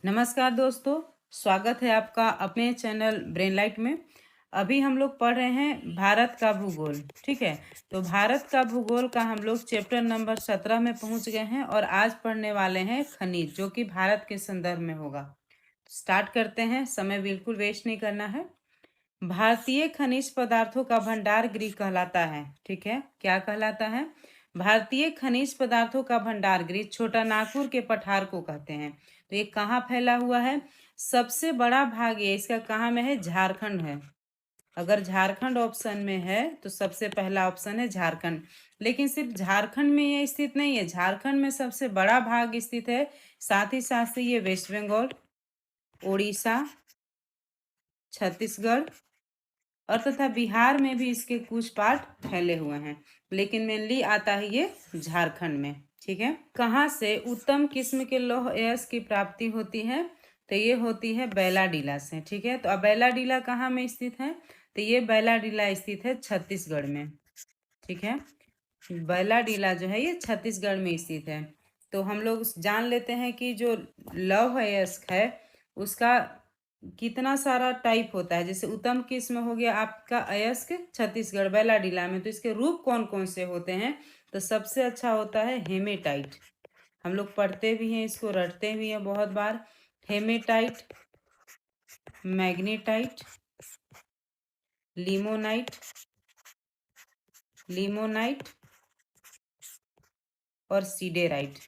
नमस्कार दोस्तों। स्वागत है आपका अपने चैनल ब्रेन लाइट में। अभी हम लोग पढ़ रहे हैं भारत का भूगोल। ठीक है, तो भारत का भूगोल का हम लोग चैप्टर नंबर 17 में पहुंच गए हैं और आज पढ़ने वाले हैं खनिज, जो कि भारत के संदर्भ में होगा। स्टार्ट करते हैं, समय बिल्कुल वेस्ट नहीं करना है। भारतीय खनिज पदार्थों का भंडार गृह कहलाता है। ठीक है, क्या कहलाता है? भारतीय खनिज पदार्थों का भंडार गृह छोटा नागपुर के पठार को कहते हैं। तो ये कहाँ फैला हुआ है? सबसे बड़ा भाग ये इसका कहाँ में है? झारखंड है। अगर झारखंड ऑप्शन में है तो सबसे पहला ऑप्शन है झारखंड। लेकिन सिर्फ झारखंड में ये स्थित नहीं है, झारखंड में सबसे बड़ा भाग स्थित है। साथ ही साथ से ये वेस्ट बंगाल, उड़ीसा, छत्तीसगढ़ और तथा बिहार में भी इसके कुछ पार्ट फैले हुए हैं, लेकिन मेनली आता है ये झारखंड में। ठीक है, कहाँ से उत्तम किस्म के लौह अयस्क की प्राप्ति होती है? तो ये होती है बैलाडीला से। ठीक है, तो अब बैलाडीला कहाँ में स्थित है? तो ये बैलाडीला स्थित है छत्तीसगढ़ में। ठीक है, बैलाडीला जो है ये छत्तीसगढ़ में स्थित है। तो हम लोग जान लेते हैं कि जो लौह अयस्क है उसका कितना सारा टाइप होता है। जैसे उत्तम किस्म हो गया आपका अयस्क छत्तीसगढ़ बैलाडीला में, तो इसके रूप कौन कौन से होते हैं? तो सबसे अच्छा होता है हेमेटाइट। हम लोग पढ़ते भी हैं, इसको रटते भी हैं बहुत बार। हेमेटाइट, मैग्नेटाइट, लिमोनाइट, लिमोनाइट और सीडेराइट।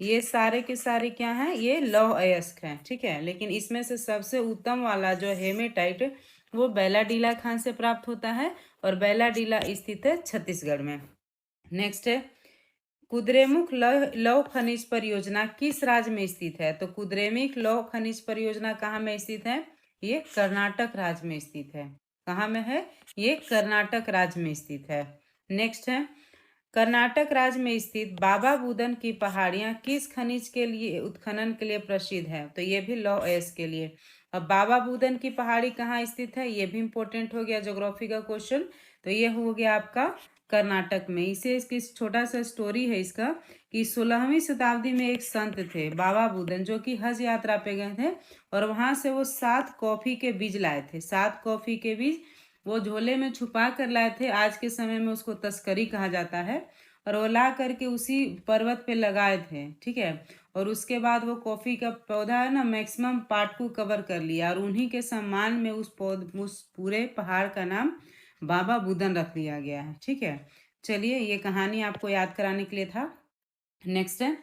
ये सारे के सारे क्या हैं? ये लौह अयस्क हैं। ठीक है, लेकिन इसमें से सबसे उत्तम वाला जो हेमेटाइट वो बैलाडीला खान से प्राप्त होता है और बैलाडीला स्थित है छत्तीसगढ़ में। नेक्स्ट है कुद्रेमुख लौह लौह खनिज परियोजना किस राज्य में स्थित है? तो कुद्रेमुख लौह खनिज परियोजना कहाँ में स्थित है? ये कर्नाटक राज्य में स्थित है। कहाँ में है? ये कर्नाटक राज्य में स्थित है। नेक्स्ट है कर्नाटक राज्य में स्थित बाबा बुदन की पहाड़ियां किस खनिज के लिए उत्खनन के लिए प्रसिद्ध है? तो ये भी लौह अयस्क के लिए। अब बाबा बुदन की पहाड़ी कहाँ स्थित है? ये भी इंपॉर्टेंट हो गया, ज्योग्राफी का क्वेश्चन। तो ये हो गया आपका कर्नाटक में। इसे इसकी छोटा सा स्टोरी है इसका कि 16वीं शताब्दी में एक संत थे बाबा बुदन, जो कि हज यात्रा पे गए थे और वहां से वो 7 कॉफी के बीज लाए थे। 7 कॉफी के बीज वो झोले में छुपा कर लाए थे। आज के समय में उसको तस्करी कहा जाता है। और वो ला करके उसी पर्वत पे लगाए थे। ठीक है, और उसके बाद वो कॉफी का पौधा है ना, मैक्सिमम पार्ट को कवर कर लिया और उन्हीं के सम्मान में उस पूरे पहाड़ का नाम बाबा बुदन रख दिया गया है। ठीक है, चलिए ये कहानी आपको याद कराने के लिए था। नेक्स्ट है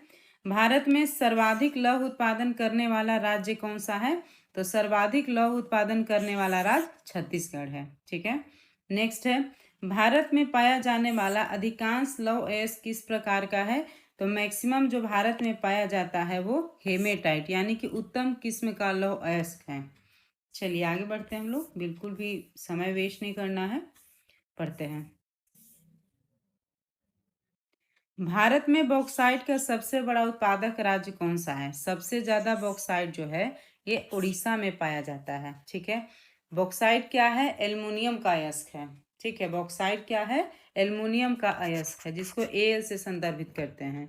भारत में सर्वाधिक लौह उत्पादन करने वाला राज्य कौन सा है? तो सर्वाधिक लौह उत्पादन करने वाला राज्य छत्तीसगढ़ है। ठीक है, नेक्स्ट है भारत में पाया जाने वाला अधिकांश लौह अयस्क किस प्रकार का है? तो मैक्सिमम जो भारत में पाया जाता है वो हेमेटाइट यानी कि उत्तम किस्म का लौह अयस्क है। चलिए आगे बढ़ते हैं हम लोग, बिल्कुल भी समय वेस्ट नहीं करना है, पढ़ते हैं। भारत में बॉक्साइट का सबसे बड़ा उत्पादक राज्य कौन सा है? सबसे ज्यादा बॉक्साइट जो है ये उड़ीसा में पाया जाता है। ठीक है, बॉक्साइट क्या है? एल्युमिनियम का अयस्क है। ठीक है, बॉक्साइट क्या है? एल्युमिनियम का अयस्क है, जिसको एल से संदर्भित करते हैं।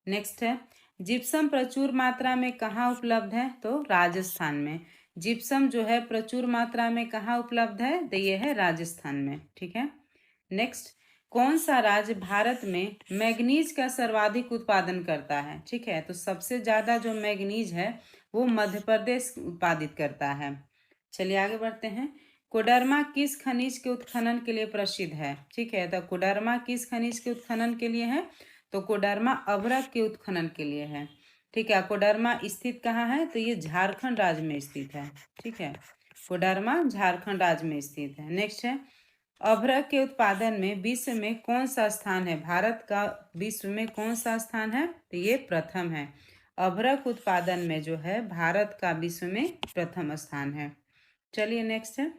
नेक्स्ट है जिप्सम प्रचुर मात्रा में कहाँ उपलब्ध है? तो राजस्थान में। जिप्सम जो है प्रचुर मात्रा में कहाँ उपलब्ध है? तो ये है राजस्थान में। ठीक है, नेक्स्ट कौन सा राज्य भारत में मैग्नीज का सर्वाधिक उत्पादन करता है? ठीक है, तो सबसे ज्यादा जो मैग्नीज है वो मध्य प्रदेश उत्पादित करता है। चलिए आगे बढ़ते हैं। कोडरमा किस खनिज के उत्खनन के लिए प्रसिद्ध है? ठीक है, तो कोडरमा किस खनिज के उत्खनन के लिए है? तो कोडरमा अभ्रक के उत्खनन के लिए है। ठीक है, कोडरमा स्थित कहाँ है? तो ये झारखंड राज्य में स्थित है। ठीक है, कोडरमा झारखंड राज्य में स्थित है। नेक्स्ट है अभ्रक के उत्पादन में विश्व में कौन सा स्थान है? भारत का विश्व में कौन सा स्थान है? तो ये प्रथम है। अभ्रक उत्पादन में जो है भारत का विश्व में प्रथम स्थान है। चलिए नेक्स्ट है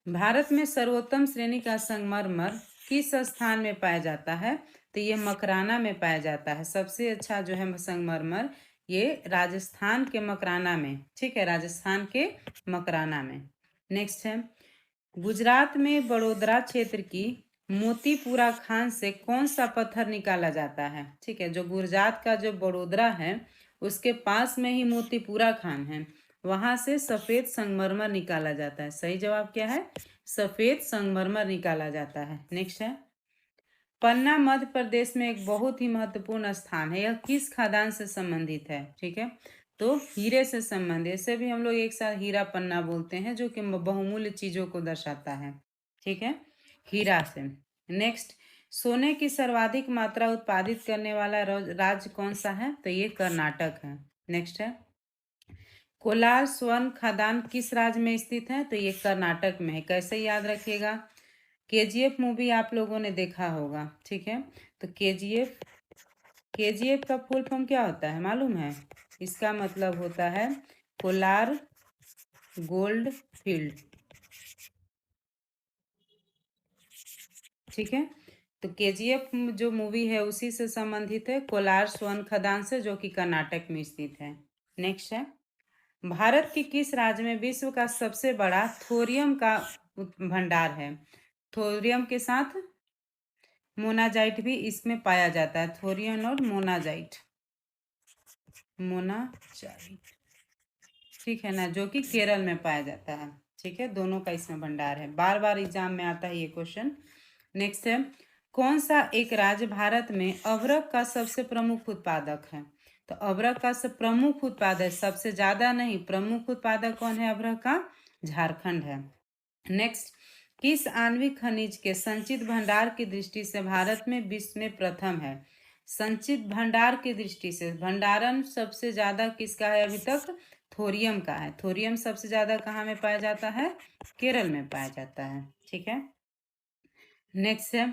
भारत में सर्वोत्तम श्रेणी का संगमरमर किस स्थान में पाया जाता है? तो ये मकराना में पाया जाता है। सबसे अच्छा जो है संगमरमर ये राजस्थान के मकराना में। ठीक है, राजस्थान के मकराना में। नेक्स्ट है गुजरात में बड़ोदरा क्षेत्र की मोतीपुरा खान से कौन सा पत्थर निकाला जाता है? ठीक है, जो गुजरात का जो बड़ोदरा है उसके पास में ही मोतीपुरा खान है, वहां से सफेद संगमरमर निकाला जाता है। सही जवाब क्या है? सफेद संगमरमर निकाला जाता है। नेक्स्ट है, पन्ना मध्य प्रदेश में एक बहुत ही महत्वपूर्ण स्थान है। यह किस खदान से संबंधित है? ठीक है, तो हीरे से संबंधित। इसे भी हम लोग एक साथ हीरा पन्ना बोलते हैं, जो कि बहुमूल्य चीजों को दर्शाता है। ठीक है, हीरा से। नेक्स्ट, सोने की सर्वाधिक मात्रा उत्पादित करने वाला राज्य कौन सा है? तो ये कर्नाटक है। नेक्स्ट है, कोलार स्वर्ण खदान किस राज्य में स्थित है? तो ये कर्नाटक में है। कैसे याद रखिएगा? केजीएफ मूवी आप लोगों ने देखा होगा। ठीक है, तो केजीएफ का फुल फॉर्म क्या होता है मालूम है? इसका मतलब होता है कोलार गोल्ड फील्ड। ठीक है, तो केजीएफ जो मूवी है उसी से संबंधित है, कोलार स्वर्ण खदान से, जो कि कर्नाटक में स्थित है। नेक्स्ट है, भारत के किस राज्य में विश्व का सबसे बड़ा थोरियम का भंडार है? थोरियम के साथ मोनाजाइट भी इसमें पाया जाता है। थोरियम और मोनाजाइट, ठीक है ना, जो कि केरल में पाया जाता है। ठीक है, दोनों का इसमें भंडार है। बार बार एग्जाम में आता है ये क्वेश्चन। नेक्स्ट है, कौन सा एक राज्य भारत में अभ्रक का सबसे प्रमुख उत्पादक है? तो अभ्रक का प्रमुख उत्पादक, सबसे ज्यादा नहीं, प्रमुख उत्पादक कौन है अभ्रक का? झारखंड है। नेक्स्ट, किस आणविक खनिज के संचित भंडार की दृष्टि से भारत में विश्व में प्रथम है? संचित भंडार की दृष्टि से भंडारण सबसे ज्यादा किसका है अभी तक? थोरियम का है। थोरियम सबसे ज्यादा कहाँ में पाया जाता है? केरल में पाया जाता है। ठीक है, नेक्स्ट है,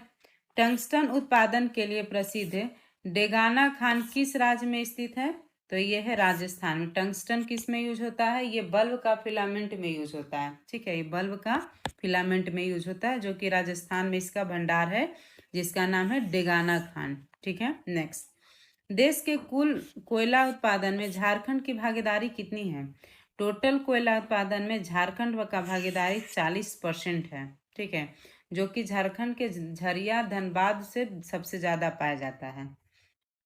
टंगस्टन उत्पादन के लिए प्रसिद्ध डेगाना खान किस राज्य में स्थित है? तो ये है राजस्थान में। टंगस्टन किस में यूज होता है? ये बल्ब का फिलामेंट में यूज होता है। ठीक है, ये बल्ब का फिलामेंट में यूज होता है, जो कि राजस्थान में इसका भंडार है, जिसका नाम है डेगाना खान। ठीक है, नेक्स्ट, देश के कुल कोयला उत्पादन में झारखंड की भागीदारी कितनी है? टोटल कोयला उत्पादन में झारखंड का भागीदारी 40% है। ठीक है, जो कि झारखंड के झरिया धनबाद से सबसे ज्यादा पाया जाता है।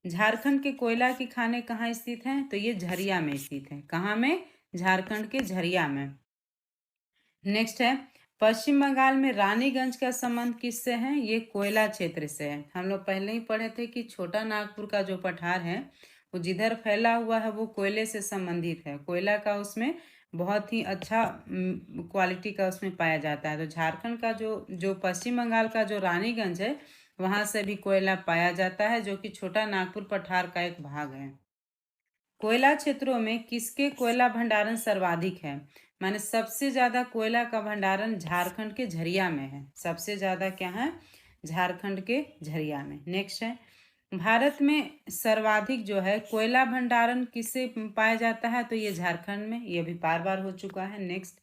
झारखंड के कोयला की खानें कहाँ स्थित हैं? तो ये झरिया में स्थित है। कहाँ में? झारखंड के झरिया में। नेक्स्ट है, पश्चिम बंगाल में रानीगंज का संबंध किससे है? ये कोयला क्षेत्र से है। हम लोग पहले ही पढ़े थे कि छोटा नागपुर का जो पठार है वो जिधर फैला हुआ है वो कोयले से संबंधित है। कोयला का उसमें बहुत ही अच्छा क्वालिटी का उसमें पाया जाता है। तो झारखंड का जो जो पश्चिम बंगाल का जो रानीगंज है, वहां से भी कोयला पाया जाता है, जो कि छोटा नागपुर पठार का एक भाग है। कोयला क्षेत्रों में किसके कोयला भंडारण सर्वाधिक है? माने सबसे ज्यादा कोयला का भंडारण झारखंड के झरिया में है। सबसे ज्यादा क्या है? झारखंड के झरिया में। नेक्स्ट है, भारत में सर्वाधिक जो है कोयला भंडारण किससे पाया जाता है? तो ये झारखंड में, ये भी बार बार हो चुका है। नेक्स्ट,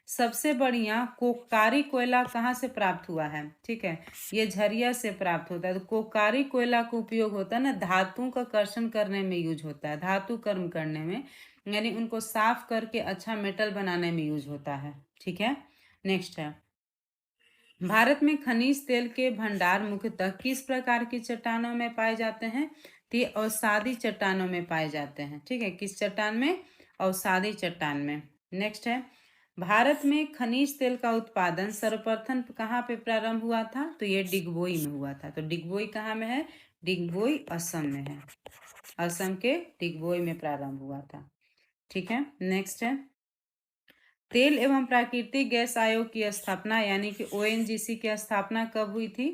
सबसे बढ़िया कोककारी कोयला कहाँ से प्राप्त हुआ है? ठीक है, ये झरिया से प्राप्त होता है। तो कोककारी कोयला का उपयोग होता है ना, धातुओं का कर्षण करने में यूज होता है, धातु कर्म करने में, यानी उनको साफ करके अच्छा मेटल बनाने में यूज होता है। ठीक है, नेक्स्ट है, भारत में खनिज तेल के भंडार मुख्यतः किस प्रकार की चट्टानों में पाए जाते हैं? तो ये अवसादी चट्टानों में पाए जाते हैं। ठीक है, किस चट्टान में? अवसादी चट्टान में। नेक्स्ट है, भारत में खनिज तेल का उत्पादन सर्वप्रथम कहाँ पे प्रारंभ हुआ था? तो ये डिगबोई में हुआ था। तो डिगबोई कहाँ में है? डिगबोई असम में है। असम के डिगबोई में प्रारंभ हुआ था। ठीक है, नेक्स्ट है, तेल एवं प्राकृतिक गैस आयोग की स्थापना यानी कि ओएनजीसी की स्थापना कब हुई थी?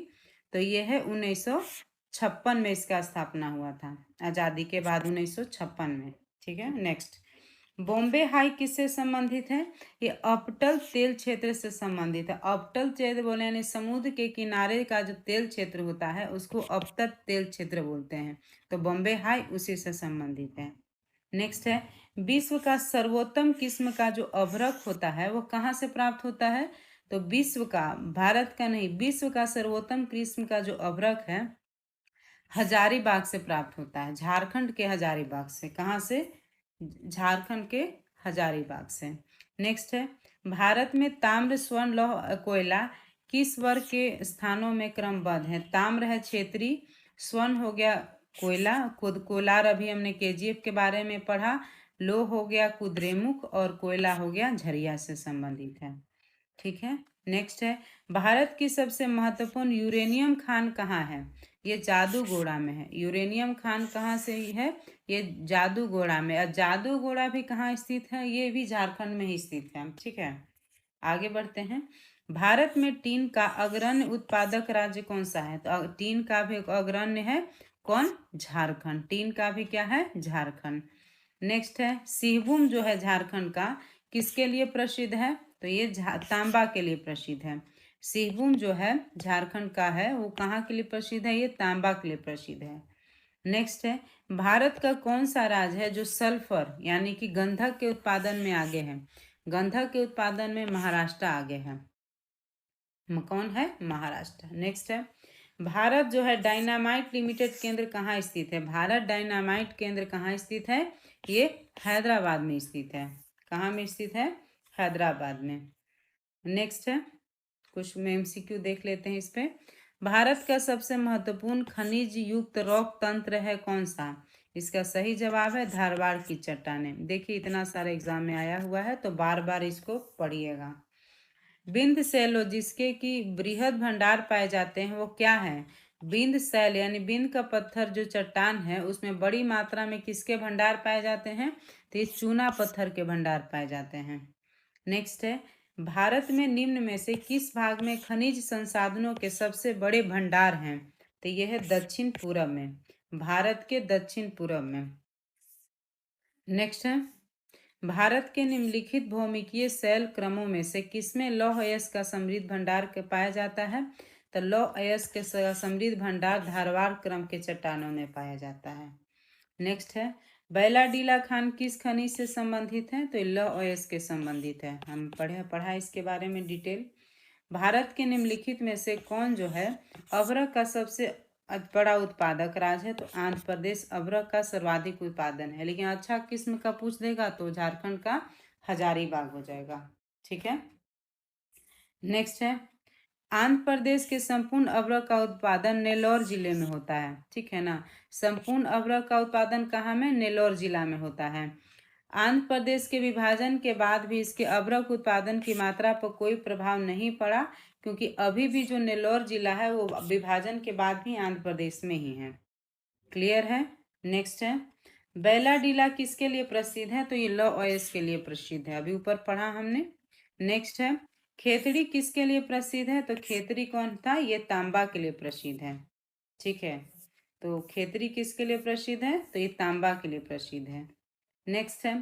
तो ये है 1956 में इसका स्थापना हुआ था, आजादी के बाद 1956 में। ठीक है, नेक्स्ट, बॉम्बे हाई किससे संबंधित है? ये अपटल तेल क्षेत्र से संबंधित है। अपटल क्षेत्र बोले यानी समुद्र के किनारे का जो तेल क्षेत्र होता है उसको अपतट तेल क्षेत्र बोलते हैं। तो बॉम्बे हाई उसी से संबंधित है। नेक्स्ट है, विश्व का सर्वोत्तम किस्म का जो अभ्रक होता है वो कहाँ से प्राप्त होता है? तो विश्व का, भारत का नहीं, विश्व का सर्वोत्तम किस्म का जो अभ्रक है हजारीबाग से प्राप्त होता है। झारखंड के हजारीबाग से। कहाँ से? झारखंड के हजारीबाग से। नेक्स्ट है, भारत में ताम्र स्वर्ण लौह कोयला किस वर्ग के स्थानों में क्रमबद्ध है? ताम्र है क्षेत्रीय, स्वर्ण हो गया कोयला, खुद कोलार अभी हमने केजीएफ के बारे में पढ़ा। लो हो गया कुद्रेमुख और कोयला हो गया झरिया से संबंधित है। ठीक है, नेक्स्ट है भारत की सबसे महत्वपूर्ण यूरेनियम खान कहाँ है? ये जादूगोड़ा में है। यूरेनियम खान कहाँ से ही है? ये जादूगोड़ा में। और जादूगोड़ा भी कहाँ स्थित है? ये भी झारखंड में ही स्थित है। ठीक है, आगे बढ़ते हैं। भारत में टीन का अग्रणी उत्पादक राज्य कौन सा है? तो टीन का भी अग्रणी है कौन? झारखंड। टीन का भी क्या है? झारखंड। नेक्स्ट है सिंहभूम जो है झारखंड का किसके लिए प्रसिद्ध है? तो ये तांबा के लिए प्रसिद्ध है। सिंहभूम जो है झारखंड का है वो कहाँ के लिए प्रसिद्ध है? ये तांबा के लिए प्रसिद्ध है। नेक्स्ट है भारत का कौन सा राज्य है जो सल्फर यानी कि गंधक के उत्पादन में आगे है? गंधक के उत्पादन में महाराष्ट्र आगे है। कौन है? महाराष्ट्र। नेक्स्ट है भारत जो है डायनामाइट लिमिटेड केंद्र कहाँ स्थित है? भारत डायनामाइट केंद्र कहाँ स्थित है? ये हैदराबाद में स्थित है। कहाँ में स्थित है? हैदराबाद में। नेक्स्ट है कुछ में एमसीक्यू देख लेते हैं इस पे। भारत का सबसे महत्वपूर्ण खनिज युक्त रॉक तंत्र है कौन सा? इसका सही जवाब है धारवाड़ की चट्टानें। देखिए इतना सारा एग्जाम में आया हुआ है तो बार बार इसको पढ़िएगा। बिंद सैलो जिसके की बृहद भंडार पाए जाते हैं वो क्या है? बिंद सैल यानी बिंद का पत्थर जो चट्टान है उसमें बड़ी मात्रा में किसके भंडार पाए जाते हैं? तो ये चूना पत्थर के भंडार पाए जाते हैं। नेक्स्ट है भारत में निम्न में से किस भाग में खनिज संसाधनों के सबसे बड़े भंडार हैं? तो यह है दक्षिण पूर्व में, भारत के दक्षिण पूर्व में। नेक्स्ट है भारत के निम्नलिखित भौमिकीय शैल क्रमों में से किसमें लौह अयस्क का समृद्ध भंडार के पाया जाता है? तो लौह अयस्क के समृद्ध भंडार धारवाड़ क्रम के चट्टानों में पाया जाता है। नेक्स्ट है बैलाडीला खान किस खनिज से संबंधित है? तो लौह अयस्क के संबंधित है। हम पढ़ा इसके बारे में डिटेल। भारत के निम्नलिखित में से कौन जो है अभ्रक का सबसे बड़ा उत्पादक राज्य है? तो आंध्र प्रदेश अभ्रक का सर्वाधिक उत्पादन है। लेकिन अच्छा किस्म का पूछ देगा तो झारखंड का हजारीबाग हो जाएगा। ठीक है, नेक्स्ट है आंध्र प्रदेश के संपूर्ण अभ्रक का उत्पादन नेल्लोर जिले में होता है। ठीक है ना, संपूर्ण अभ्रक का उत्पादन कहाँ में? नेल्लोर जिला में होता है। आंध्र प्रदेश के विभाजन के बाद भी इसके अभ्रक उत्पादन की मात्रा पर कोई प्रभाव नहीं पड़ा क्योंकि अभी भी जो नेल्लोर जिला है वो विभाजन के बाद भी आंध्र प्रदेश में ही है। क्लियर है। नेक्स्ट है बैलाडीला किसके लिए प्रसिद्ध है? तो ये लौह अयस्क के लिए प्रसिद्ध है, अभी ऊपर पढ़ा हमने। नेक्स्ट है खेतड़ी किसके लिए प्रसिद्ध है? तो खेतड़ी कौन था? ये तांबा के लिए प्रसिद्ध है। ठीक है, तो खेतड़ी किसके लिए प्रसिद्ध है? तो ये तांबा के लिए प्रसिद्ध है। नेक्स्ट है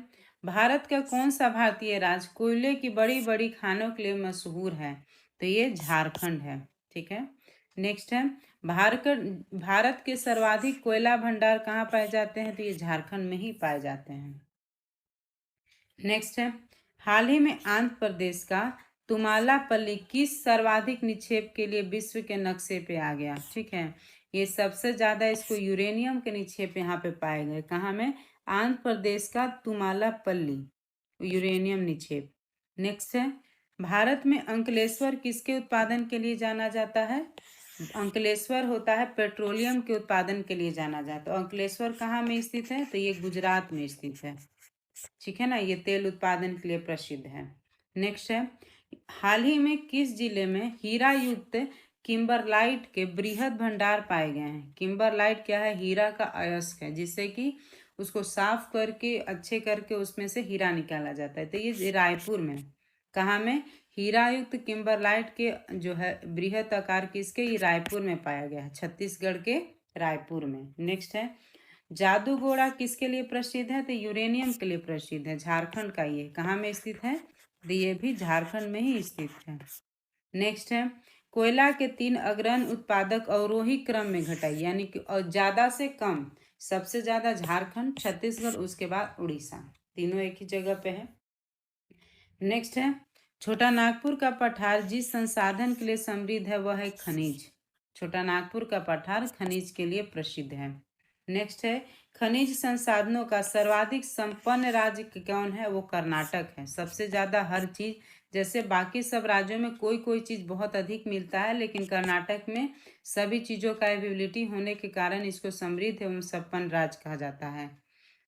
भारत का कौन सा भारतीय राज्य कोयले की बड़ी बड़ी खानों के लिए मशहूर है? तो ये झारखंड है। ठीक है, नेक्स्ट है भारत के सर्वाधिक कोयला भंडार कहाँ पाए जाते हैं? तो ये झारखंड में ही पाए जाते हैं। नेक्स्ट है हाल ही में आंध्र प्रदेश का तुमालापल्ली किस सर्वाधिक निक्षेप के लिए विश्व के नक्शे पे आ गया? ठीक है, ये सबसे ज्यादा इसको यूरेनियम के निक्षेप यहाँ पे पाए गए। कहाँ में? आंध्र प्रदेश का तुमालापल्ली यूरेनियम निक्षेप। नेक्स्ट है भारत में अंकलेश्वर किसके उत्पादन के लिए जाना जाता है? अंकलेश्वर होता है पेट्रोलियम के उत्पादन के लिए जाना जाता है। अंकलेश्वर कहाँ में स्थित है? तो ये गुजरात में स्थित है। ठीक है ना, ये तेल उत्पादन के लिए प्रसिद्ध है। नेक्स्ट है हाल ही में किस जिले में हीरा युक्त किम्बरलाइट के बृहद भंडार पाए गए हैं? किम्बरलाइट क्या है? हीरा का अयस्क है जिससे कि उसको साफ करके अच्छे करके उसमें से हीरा निकाला जाता है। तो ये रायपुर में। कहाँ में? हीरा युक्त किम्बरलाइट के जो है बृहद आकार किसके? ये रायपुर में पाया गया है, छत्तीसगढ़ के रायपुर में। नेक्स्ट है जादूगोड़ा किसके लिए प्रसिद्ध है? तो यूरेनियम के लिए प्रसिद्ध है। झारखंड का ये कहाँ में स्थित है? तो ये भी झारखंड में ही स्थित है। नेक्स्ट है कोयला के 3 अग्रणी उत्पादक अवरोही क्रम में घटाई यानी कि ज्यादा से कम। सबसे ज्यादा झारखंड, छत्तीसगढ़, उसके बाद उड़ीसा, तीनों एक ही जगह पे है। नेक्स्ट है छोटा नागपुर का पठार जिस संसाधन के लिए समृद्ध है वह है खनिज। छोटा नागपुर का पठार खनिज के लिए प्रसिद्ध है। नेक्स्ट है खनिज संसाधनों का सर्वाधिक संपन्न राज्य कौन है? वो कर्नाटक है। सबसे ज्यादा हर चीज जैसे बाकी सब राज्यों में कोई कोई चीज़ बहुत अधिक मिलता है, लेकिन कर्नाटक में सभी चीज़ों का अवेलेबिलिटी होने के कारण इसको समृद्ध एवं संपन्न राज्य कहा जाता है।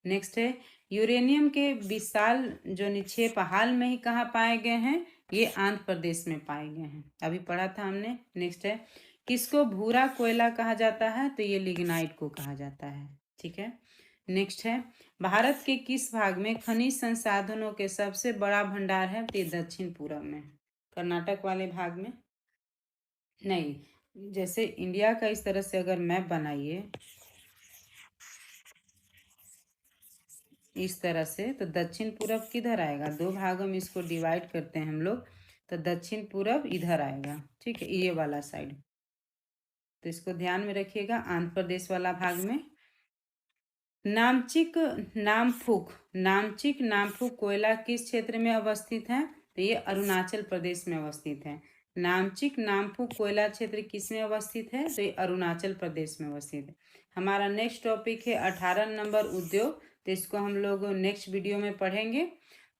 नेक्स्ट है, यूरेनियम के विशाल जो निक्षेप हाल में ही कहाँ पाए गए हैं? ये आंध्र प्रदेश में पाए गए हैं, अभी पढ़ा था हमने। नेक्स्ट है, किसको भूरा कोयला कहा जाता है? तो ये लिग्नाइट को कहा जाता है। ठीक है। नेक्स्ट है, भारत के किस भाग में खनिज संसाधनों के सबसे बड़ा भंडार है? तो ये दक्षिण पूर्व में, कर्नाटक वाले भाग में नहीं। जैसे इंडिया का इस तरह से अगर मैप बनाइए इस तरह से, तो दक्षिण पूरब किधर आएगा? दो भागों में इसको डिवाइड करते हैं हम लोग, तो दक्षिण पूरब इधर आएगा। ठीक है, ये वाला साइड, तो इसको ध्यान में रखिएगा, आंध्र प्रदेश वाला भाग में। नामचिक नामफुक नामचिक नामफुक कोयला किस क्षेत्र में अवस्थित है? तो ये अरुणाचल प्रदेश में अवस्थित है। नामचिक नामफुक कोयला क्षेत्र किस में अवस्थित है? तो ये अरुणाचल प्रदेश में अवस्थित है। हमारा नेक्स्ट टॉपिक है 18 नंबर उद्योग, तो इसको हम लोग नेक्स्ट वीडियो में पढ़ेंगे।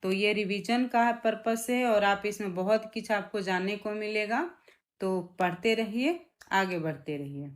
तो ये रिवीजन का पर्पस है और आप इसमें बहुत कुछ आपको जानने को मिलेगा, तो पढ़ते रहिए, आगे बढ़ते रहिए।